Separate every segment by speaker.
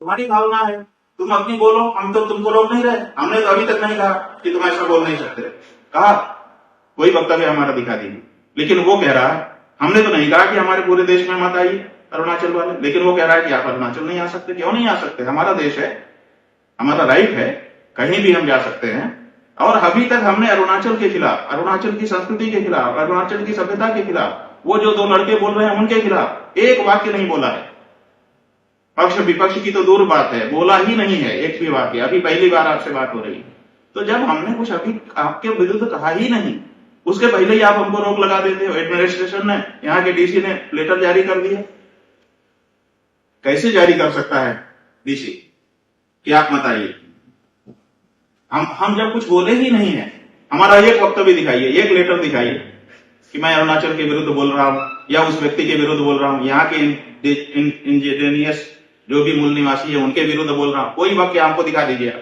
Speaker 1: तुम्हारी भावना है, तुम अपनी बोलो, हम तो तुमको रोक नहीं रहे। हमने तो अभी तक नहीं कहा कि तुम ऐसा बोल नहीं सकते। कहा वही वक्तव्य हमारा दिखा दीजिए। लेकिन वो कह रहा है, हमने तो नहीं कहा कि हमारे पूरे देश में मत आइए अरुणाचल वाले, लेकिन वो कह रहा है कि आप अरुणाचल नहीं आ सकते। क्यों नहीं आ सकते? हमारा देश है, हमारा राइट है, कहीं भी हम जा सकते हैं। और अभी तक हमने अरुणाचल के खिलाफ, अरुणाचल की संस्कृति के खिलाफ, अरुणाचल की सभ्यता के खिलाफ, वो जो दो लड़के बोल रहे हैं उनके खिलाफ एक वाक्य नहीं बोला है। पक्ष विपक्ष की तो दूर बात है, बोला ही नहीं है एक भी वाक्य। अभी पहली बार आपसे बात हो रही है। तो जब हमने कुछ अभी आपके विरुद्ध कहा ही नहीं, उसके पहले ही आप हमको रोक लगा देते हो। एडमिनिस्ट्रेशन ने, यहाँ के डीसी ने लेटर जारी कर दिया। कैसे जारी कर सकता है डीसी कि आप मत आइए? हम जब कुछ बोले ही नहीं है, हमारा एक वक्तव्य दिखाइए, एक लेटर दिखाइए कि मैं अरुणाचल के विरुद्ध बोल रहा हूं या उस व्यक्ति के विरुद्ध बोल रहा हूं, यहाँ के इंडिजिनियस जो भी मूल निवासी है उनके विरुद्ध बोल रहा हूं। कोई वाक्य हमको दिखा दीजिए।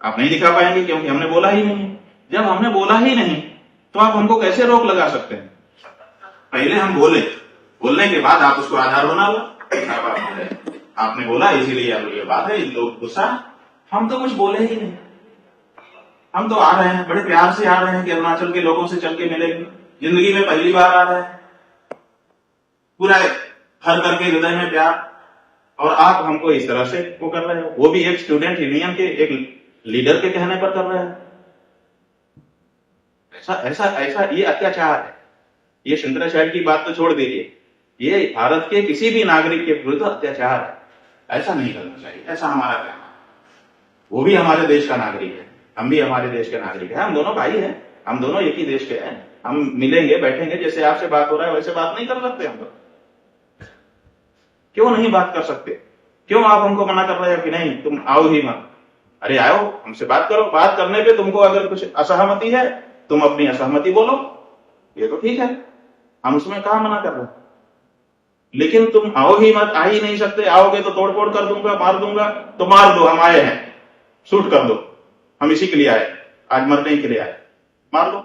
Speaker 1: आप नहीं दिखा पाएंगे क्योंकि हमने बोला ही नहीं। जब हमने बोला ही नहीं तो आप हमको कैसे रोक लगा सकते हैं? पहले हम बोले, बोलने के बाद आप उसको आधार बना लो। आपने बोला इसीलिए अब ये बात है, लोग गुस्सा। हम तो कुछ बोले ही नहीं। हम तो आ रहे हैं, बड़े प्यार से आ रहे हैं कि अरुणाचल के लोगों से चल के मिलेंगे। जिंदगी में पहली बार आ रहे हैं, पूरा हर करके हृदय में प्यार। और आप हमको इस तरह से वो कर रहे हो, वो भी एक स्टूडेंट यूनियन के एक लीडर के कहने पर कर रहे हैं। ऐसा ऐसा ऐसा ये अत्याचार है। ये शंकराचार्य की बात तो छोड़ दीजिए, ये भारत के किसी भी नागरिक के विरुद्ध अत्याचार है। ऐसा नहीं करना चाहिए, ऐसा हमारा कहना है। वो भी हमारे देश का नागरिक है, हम भी हमारे देश के नागरिक हैं। हम दोनों भाई हैं, हम दोनों एक ही देश के हैं। हम मिलेंगे, बैठेंगे, जैसे आपसे बात हो रहा है वैसे बात नहीं कर सकते हम लोग? क्यों नहीं बात कर सकते? क्यों आप हमको मना कर रहे हो कि नहीं तुम आओ ही मत? अरे आओ, हमसे बात करो। बात करने पे तुमको अगर कुछ असहमति है, तुम अपनी असहमति बोलो, ये तो ठीक है, हम उसमें कहा मना कर रहे हैं। लेकिन तुम आओ ही मत, आ ही नहीं सकते। आओगे तो तोड़फोड़ कर दूंगा, मार दूंगा। तो मार दो, हम आए हैं, शूट कर दो, हम इसी के लिए आए, आज मरने के लिए आए, मार दो।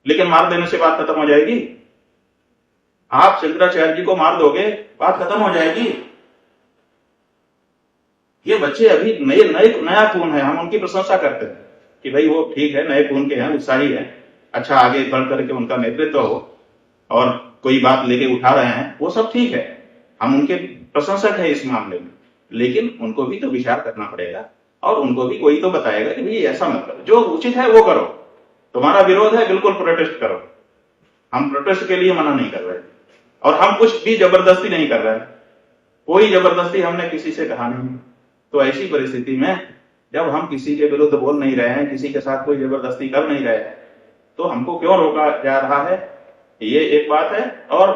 Speaker 1: लेकिन मार देने से बात खत्म हो जाएगी? आप शंकराचार्य जी को मार दोगे, बात खत्म हो जाएगी? ये बच्चे अभी नया खून है, हम उनकी प्रशंसा करते हैं कि भाई वो ठीक है, नए खून के हैं, उत्साही है, अच्छा आगे बढ़ करके उनका नेतृत्व हो और कोई बात लेके उठा रहे हैं, वो सब ठीक है, हम उनके प्रशंसक है इस मामले में। लेकिन उनको भी तो विचार करना पड़ेगा और उनको भी कोई तो बताएगा कि भाई ऐसा मत करो, जो उचित है वो करो। तुम्हारा विरोध है, बिल्कुल प्रोटेस्ट करो। हम प्रोटेस्ट के लिए मना नहीं कर रहे और हम कुछ भी जबरदस्ती नहीं कर रहे। कोई जबरदस्ती हमने किसी से कहा नहीं। तो ऐसी परिस्थिति में जब हम किसी के विरुद्ध बोल नहीं रहे हैं, किसी के साथ कोई जबरदस्ती कर नहीं रहे हैं, तो हमको क्यों रोका जा रहा है? ये एक बात है। और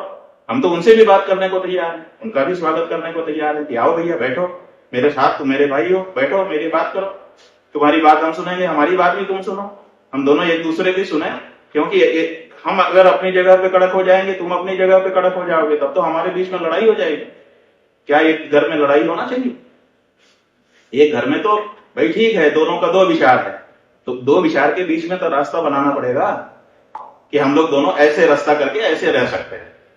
Speaker 1: हम तो उनसे भी बात करने को तैयार हैं, उनका भी स्वागत करने को तैयार है कि आओ भैया बैठो मेरे साथ, तुम मेरे भाई हो, बैठो मेरी बात करो, तुम्हारी बात हम सुनेंगे, हमारी बात भी तुम सुनो, हम दोनों एक दूसरे की सुने। क्योंकि हम अगर अपनी जगह पे कड़क हो जाएंगे, तुम अपनी जगह पे कड़क हो जाओगे, तब तो हमारे बीच में लड़ाई हो जाएगी। क्या एक घर में लड़ाई होना चाहिए? एक घर में तो भाई ठीक है, दोनों का दो विचार है, तो दो विचार के बीच में तो रास्ता बनाना पड़ेगा कि हम लोग दोनों ऐसे रास्ता करके ऐसे रह सकते हैं।